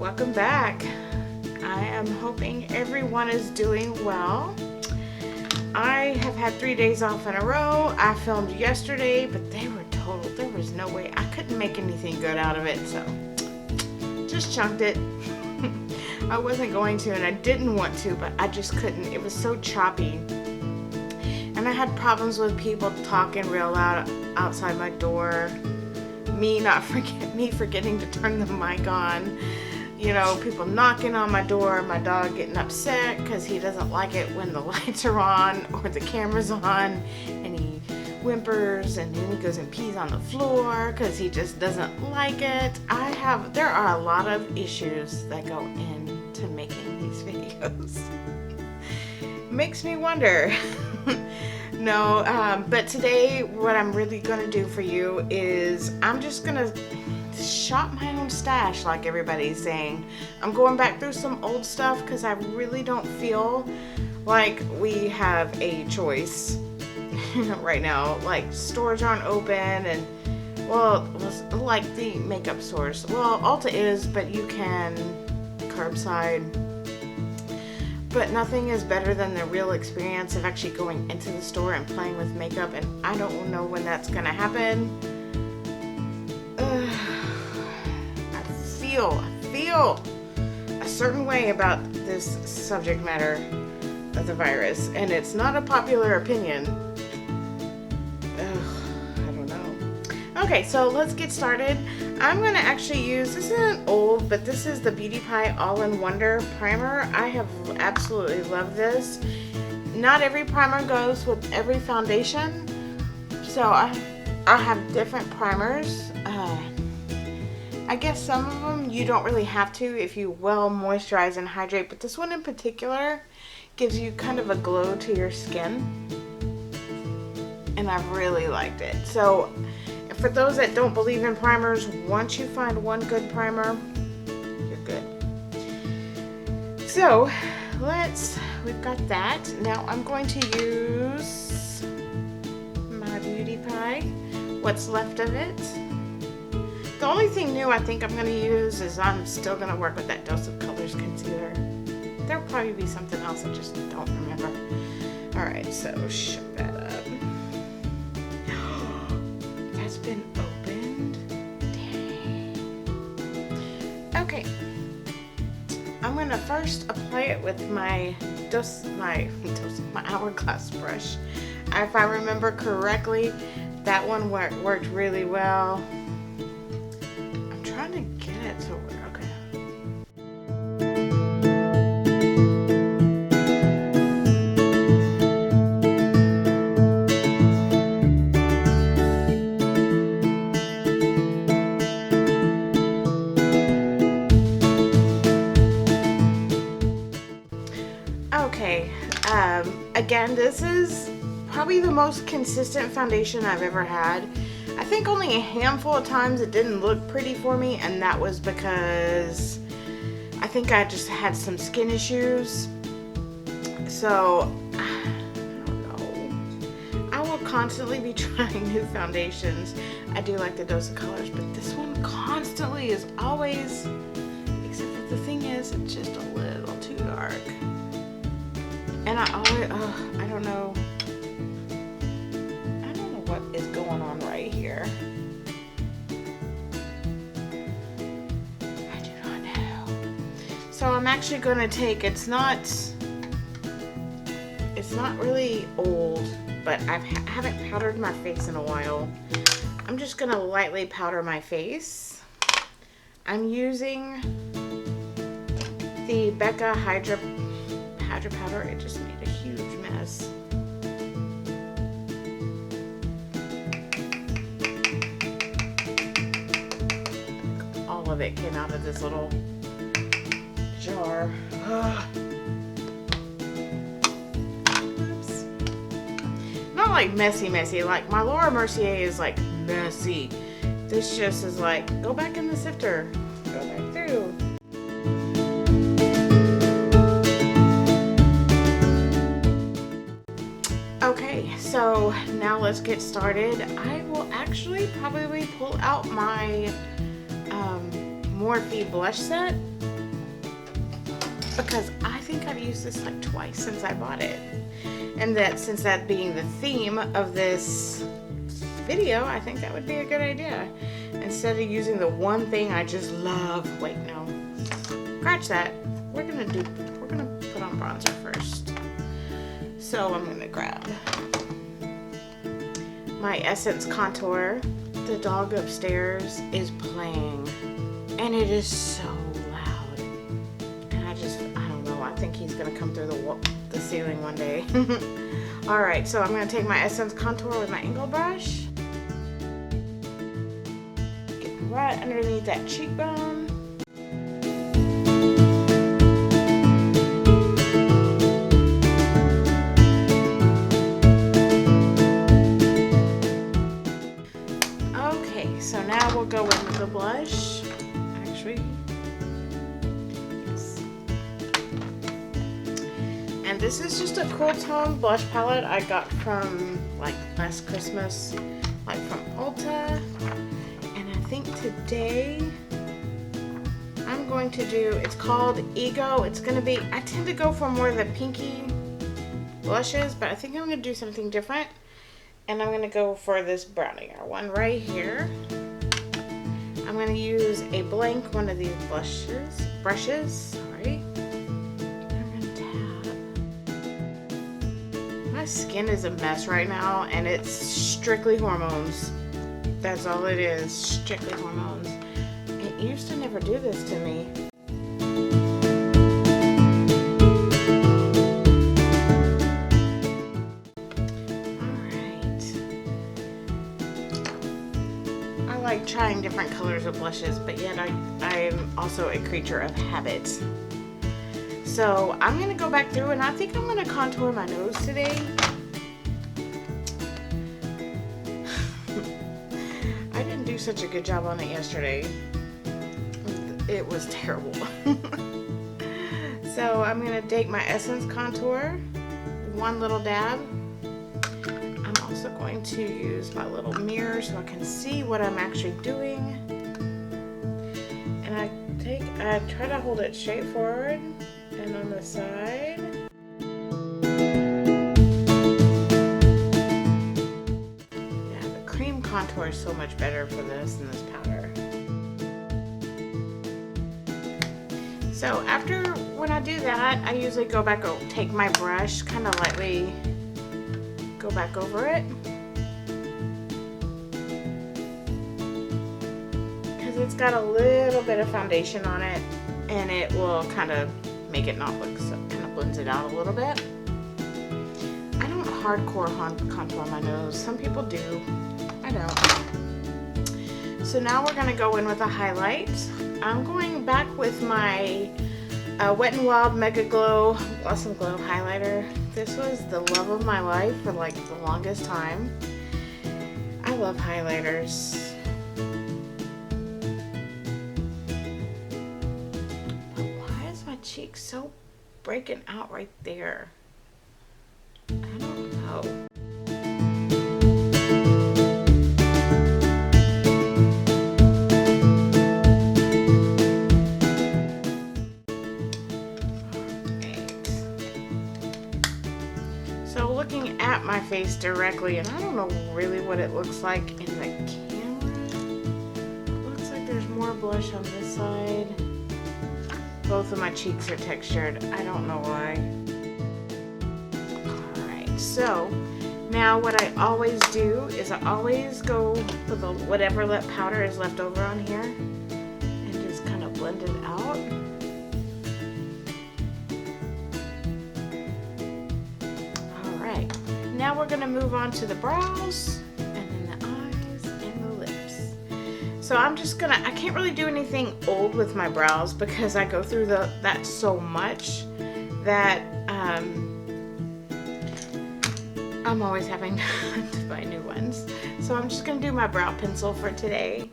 Welcome back. I am hoping everyone is doing well. I have had 3 days off in a row. I filmed yesterday, but they were total. There was no way. I couldn't make anything good out of it, so just chunked it. I wasn't going to, and I didn't want to, but I just couldn't. It was so choppy. And I had problems with people talking real loud outside my door. Me forgetting to turn the mic on. You know, people knocking on my door, my dog getting upset because he doesn't like it when the lights are on or the camera's on, and he whimpers and then he goes and pees on the floor because he just doesn't like it. There are a lot of issues that go into making these videos. Makes me wonder. No, but today what I'm really gonna do for you is I'm just gonna shop my own stash, like everybody's saying. I'm going back through some old stuff because I really don't feel like we have a choice right now. Like, stores aren't open, and well, like the makeup stores. Well, Ulta is, but you can curbside. But nothing is better than the real experience of actually going into the store and playing with makeup, and I don't know when that's gonna happen. I feel a certain way about this subject matter of the virus, and it's not a popular opinion. I don't know. Okay, so let's get started. I'm going to actually use, this isn't old, but this is the Beauty Pie All-in-Wonder Primer. I have absolutely loved this. Not every primer goes with every foundation, so I have different primers. I guess some of them you don't really have to if you well moisturize and hydrate, but this one in particular gives you kind of a glow to your skin, and I've really liked it. So for those that don't believe in primers, once you find one good primer, you're good. So we've got that. Now I'm going to use my Beauty Pie, what's left of it. The only thing new I think I'm going to use is I'm still going to work with that Dose of Colors concealer. There'll probably be something else I just don't remember. Alright, so shut that up. That's been opened. Dang. Okay. I'm going to first apply it with my hourglass brush. If I remember correctly, that one worked really well. Trying to get it to work. Okay. Again, this is probably the most consistent foundation I've ever had. I think only a handful of times it didn't look pretty for me, and that was because I think I just had some skin issues. So, I don't know. I will constantly be trying new foundations. I do like the Dose of Colors, but this one constantly is always, except for the thing is, it's just a little too dark. And I always, I don't know. What is going on right here? I do not know. So I'm actually going to take, it's not really old, but I haven't powdered my face in a while. I'm just going to lightly powder my face. I'm using the Becca Hydra Powder. It just made a huge mess. All of it came out of this little jar. Oops. Not like messy, like my Laura Mercier is like messy. This just is like, go back in the sifter, go back through. Okay, so now let's get started. I will actually probably pull out my Morphe blush set because I think I've used this like twice since I bought it. And that since that being the theme of this video, I think that would be a good idea. Instead of using the one thing I just love. Wait, no. Scratch that. We're gonna put on bronzer first. So I'm gonna grab my Essence contour. The dog upstairs is playing and it is so loud. And I don't know, I think he's gonna come through the ceiling one day. Alright, so I'm gonna take my Essence contour with my angle brush. Get right underneath that cheekbone. So now we'll go in with the blush. Actually, yes. And this is just a cool tone blush palette I got from like last Christmas, like from Ulta. And I think today I'm going to do, it's called Ego. It's gonna be, I tend to go for more of the pinky blushes, but I think I'm gonna do something different. And I'm gonna go for this brownier one right here. I'm gonna use a blank one of these brushes, sorry. I'm gonna tap. My skin is a mess right now and it's strictly hormones. That's all it is, strictly hormones. It used to never do this to me. Trying different colors of blushes, but yet I'm also a creature of habit. So I'm gonna go back through and I think I'm gonna contour my nose today. I didn't do such a good job on it yesterday. It was terrible. So I'm gonna take my Essence contour, one little dab. Going to use my little mirror so I can see what I'm actually doing. And I try to hold it straight forward and on the side. Yeah, the cream contour is so much better for this than this powder. So after when I do that, I usually go back, take my brush, kind of lightly go back over it. It's got a little bit of foundation on it and it will kind of make it not look so, kind of blends it out a little bit. I don't hardcore contour my nose. Some people do. I don't. So now we're going to go in with a highlight. I'm going back with my Wet n Wild Mega Glow Blossom Glow highlighter. This was the love of my life for like the longest time. I love highlighters. Cheek so breaking out right there. I don't know. Alright. So looking at my face directly, and I don't know really what it looks like in the camera. It looks like there's more blush on this side. Both of my cheeks are textured. I don't know why. Alright, so now what I always do is I always go for the whatever lip powder is left over on here and just kind of blend it out. Alright, now we're going to move on to the brows and then the eyes and the lips. So I'm just gonna, I can't really do anything old with my brows because I go through that so much that I'm always having to buy new ones. So I'm just gonna do my brow pencil for today.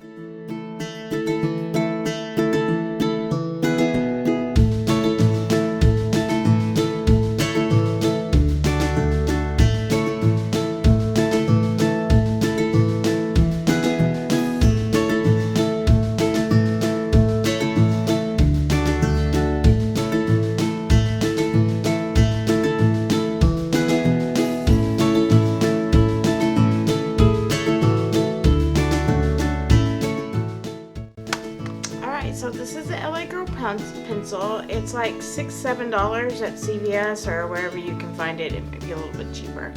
pencil. It's like $6-7 at CVS or wherever you can find it. It might be a little bit cheaper,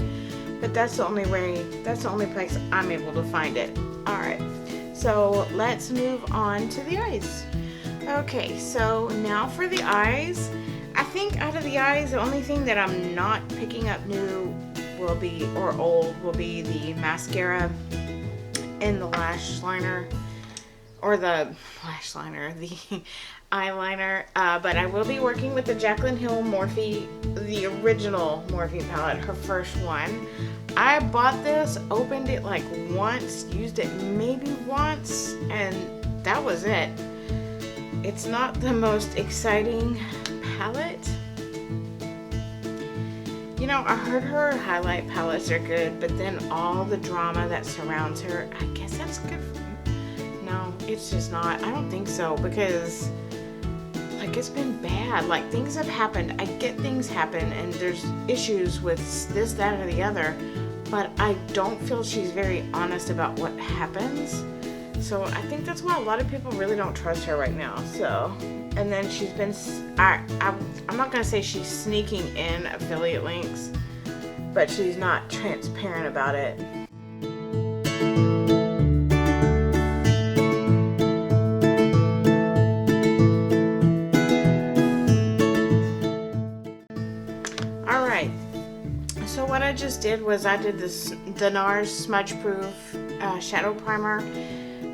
but that's the only place I'm able to find it. All right, so let's move on to the eyes. Okay, so now for the eyes. I think out of the eyes, the only thing that I'm not picking up new will be, or old, will be the mascara and the lash liner, or the lash liner, the eyeliner. But I will be working with the Jaclyn Hill Morphe, the original Morphe palette, her first one. I bought this, opened it like once, used it maybe once, and that was it. It's not the most exciting palette. You know, I heard her highlight palettes are good, but then all the drama that surrounds her, I guess that's good for me. No, it's just not. I don't think so, because like it's been bad. Like things have happened. I get things happen and there's issues with this, that, or the other, but I don't feel she's very honest about what happens. So I think that's why a lot of people really don't trust her right now. So, and then she's been, I'm not gonna say she's sneaking in affiliate links, but she's not transparent about it. All right, so what I just did was I did this, the NARS Smudge Proof Shadow Primer.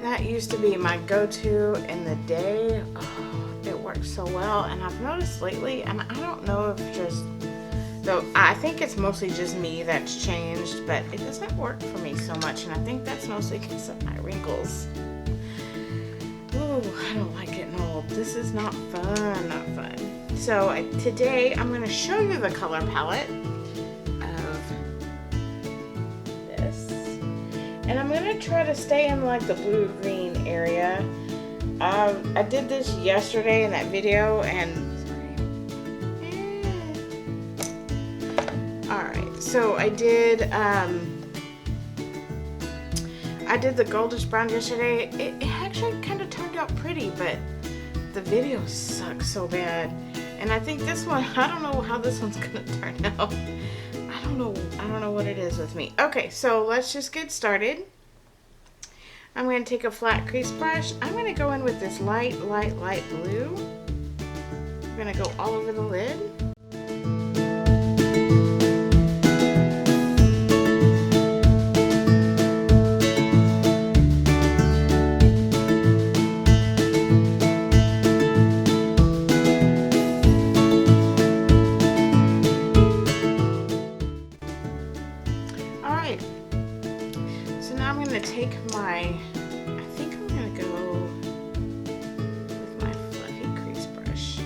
That used to be my go-to in the day. Oh, it works so well, and I've noticed lately, and I don't know if just, though I think it's mostly just me that's changed, but it doesn't work for me so much, and I think that's mostly because of my wrinkles. Ooh, I don't like getting old. This is not fun, not fun. So today I'm going to show you the color palette of this. And I'm going to try to stay in like the blue-green area. I did this yesterday in that video, and alright, so I did the goldish brown yesterday. It actually kind of turned out pretty, but the video sucks so bad. And I think this one, I don't know how this one's gonna turn out. I don't know what it is with me. Okay, so let's just get started. I'm going to take a flat crease brush. I'm going to go in with this light blue. I'm going to go all over the lid. Alright, so now I'm going to take I think I'm going to go with my fluffy crease brush.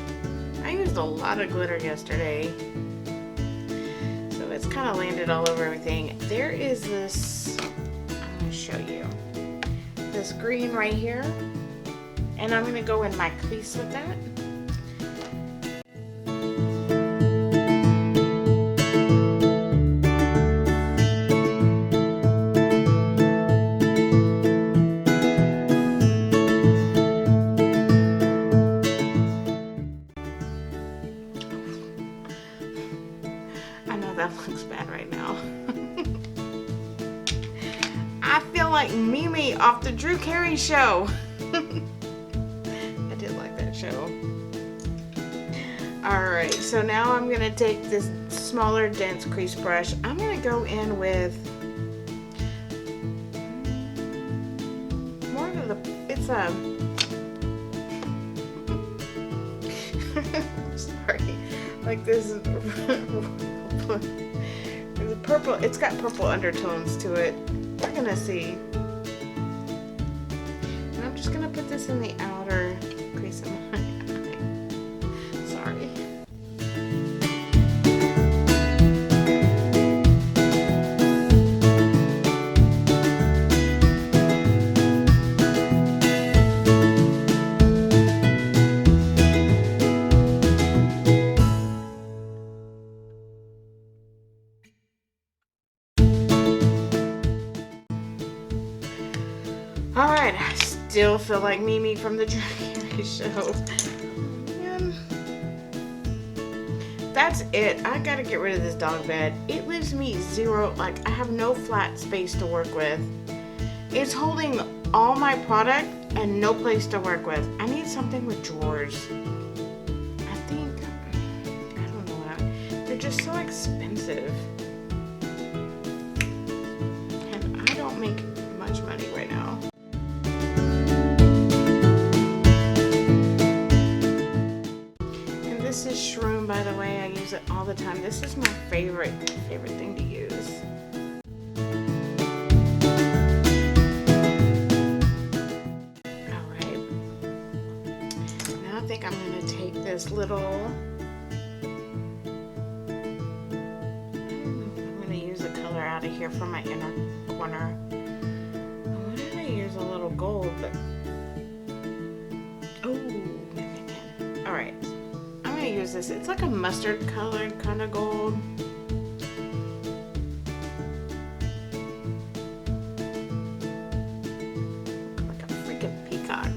I used a lot of glitter yesterday, so it's kind of landed all over everything. There is this, I'm going to show you, this green right here, and I'm going to go in my crease with that. That looks bad right now. I feel like Mimi off the Drew Carey show. I did like that show. Alright, so now I'm going to take this smaller dense crease brush. I'm going to go in with more of the, it's sorry, like this there's a purple, it's got purple undertones to it. We're gonna see. And I'm just gonna put this in the outer crease of my eye. Sorry. Alright, I still feel like Mimi from the Drew Carey show. that's it. I gotta get rid of this dog bed. It leaves me zero, like I have no flat space to work with. It's holding all my product and no place to work with. I need something with drawers. I don't know. They're just so expensive. And I don't make much money right now. And this is Shroom, by the way. I use it all the time. This is my favorite thing to use. I think I'm going to take this little, I'm going to use a color out of here for my inner corner. I wanted to use a little gold, but, alright, I'm going to use this. It's like a mustard colored kind of gold. Like a freaking peacock.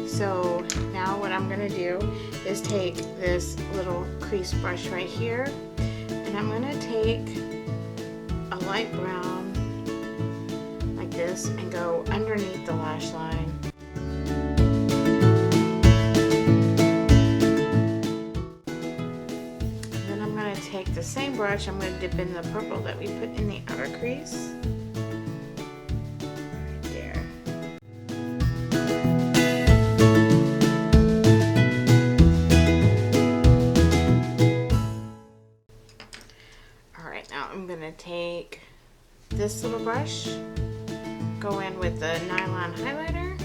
So now what I'm going to do is take this little crease brush right here, and I'm going to take a light brown like this and go underneath the lash line. And then I'm going to take the same brush, I'm going to dip in the purple that we put in the outer crease. I'm going to take this little brush, go in with the nylon highlighter,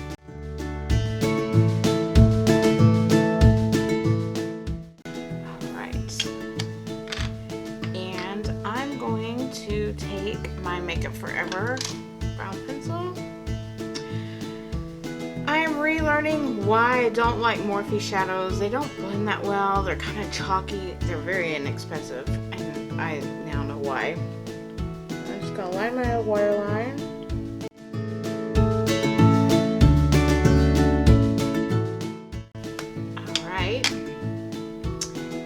alright, and I'm going to take my Makeup Forever brown pencil. I am relearning why I don't like Morphe shadows. They don't blend that well, they're kind of chalky, they're very inexpensive, and I now know why. I'm just going to line my waterline. Alright.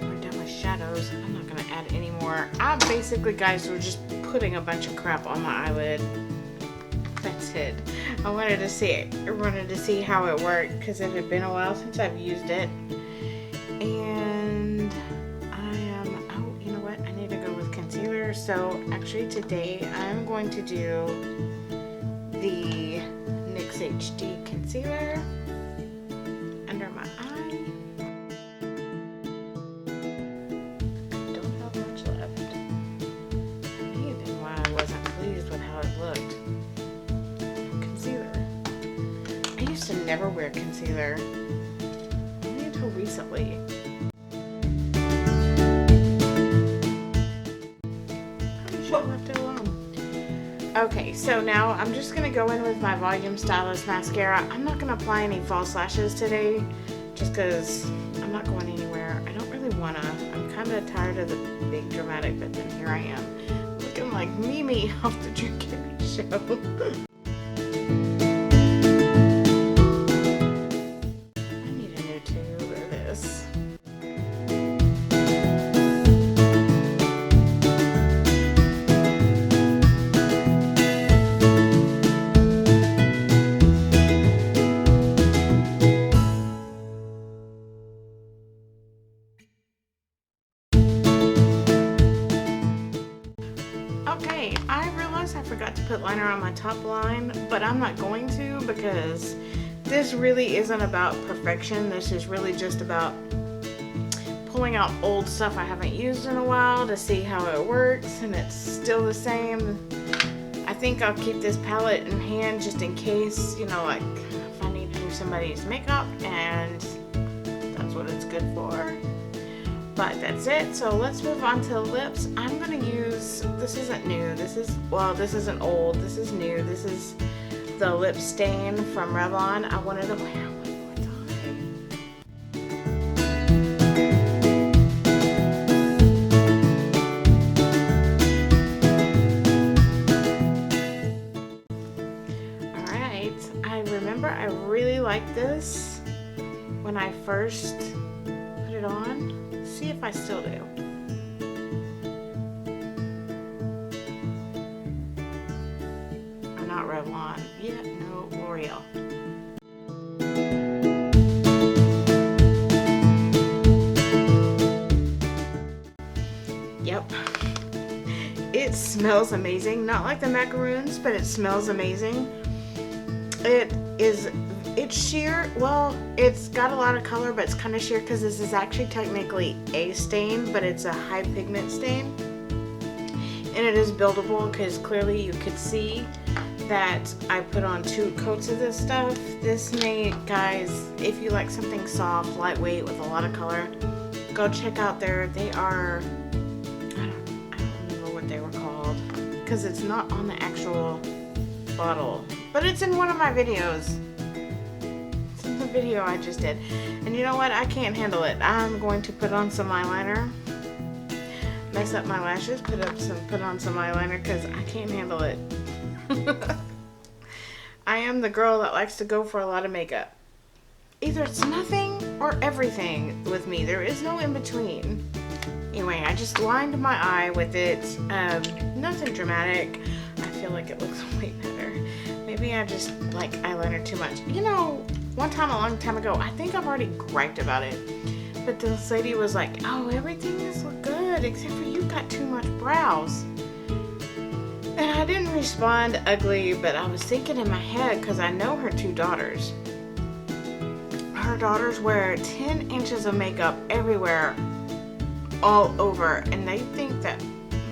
We're done with shadows. I'm not going to add any more. I basically, guys, we're just putting a bunch of crap on my eyelid. That's it. I wanted to see it. I wanted to see how it worked because it had been a while since I've used it. And so actually today I'm going to do the NYX HD concealer under my eye. I don't have much left. That may have been why I wasn't pleased with how it looked. Concealer. I used to never wear concealer. Only until recently. Left it alone. Okay, so now I'm just going to go in with my Volume Stylist mascara. I'm not going to apply any false lashes today just because I'm not going anywhere. I don't really want to. I'm kind of tired of the big dramatic, but then here I am looking like Mimi off the Drew Carey show. Okay, I realized I forgot to put liner on my top line, but I'm not going to because this really isn't about perfection. This is really just about pulling out old stuff I haven't used in a while to see how it works, and it's still the same. I think I'll keep this palette in hand just in case, you know, like if I need to do somebody's makeup, and that's what it's good for. But that's it. So let's move on to lips. I'm going to use, this isn't new, this isn't old, this is new. This is the lip stain from Revlon. I wanted to wear it one more time. when I first put it on. See if I still do. Not Revlon. Yeah, no, L'Oreal. Yep. It smells amazing. Not like the macaroons, but it smells amazing. It's sheer. Well, it's got a lot of color, but it's kind of sheer because this is actually technically a stain, but it's a high pigment stain. And it is buildable because clearly you could see that I put on 2 coats of this stuff. This made, guys, if you like something soft, lightweight, with a lot of color, go check out they are, I don't remember what they were called, because it's not on the actual bottle, but it's in one of my videos. It's in the video I just did. And you know what? I can't handle it. I'm going to put on some eyeliner, mess up my lashes, put on some eyeliner, because I can't handle it. I am the girl that likes to go for a lot of makeup. Either it's nothing or everything with me. There is no in between. Anyway, I just lined my eye with it. Nothing dramatic. I feel like it looks way better. Maybe I just like eyeliner too much. You know, one time a long time ago, I think I've already griped about it, but this lady was like, oh, everything is look good except for you got too much brows. And I didn't respond ugly, but I was thinking in my head, because I know her 2 daughters. Her daughters wear 10 inches of makeup everywhere, all over, and they think that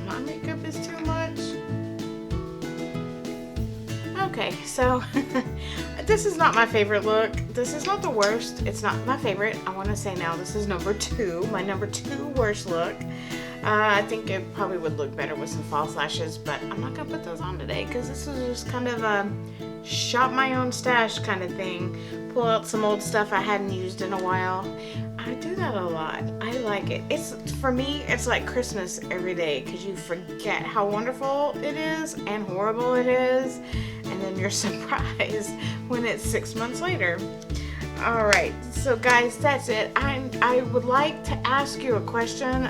my makeup is too much. Okay, so this is not my favorite look. This is not the worst. It's not my favorite. I want to say now this is number 2, my number 2 worst look. I think it probably would look better with some false lashes, but I'm not going to put those on today because this is just kind of a shop my own stash kind of thing. Pull out some old stuff I hadn't used in a while. I do that a lot. I like it. For me, it's like Christmas every day because you forget how wonderful it is and horrible it is, and then you're surprised when it's 6 months later. Alright, so guys, that's it. I would like to ask you a question.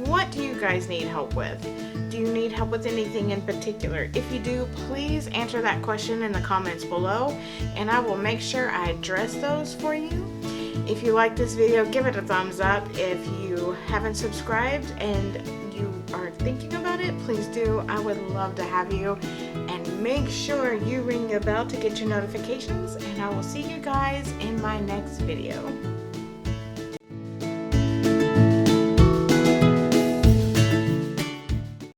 What do you guys need help with? Do you need help with anything in particular? If you do, please answer that question in the comments below, and I will make sure I address those for you. If you like this video, give it a thumbs up. If you haven't subscribed and you are thinking about it, please do. I would love to have you. And make sure you ring the bell to get your notifications, and I will see you guys in my next video.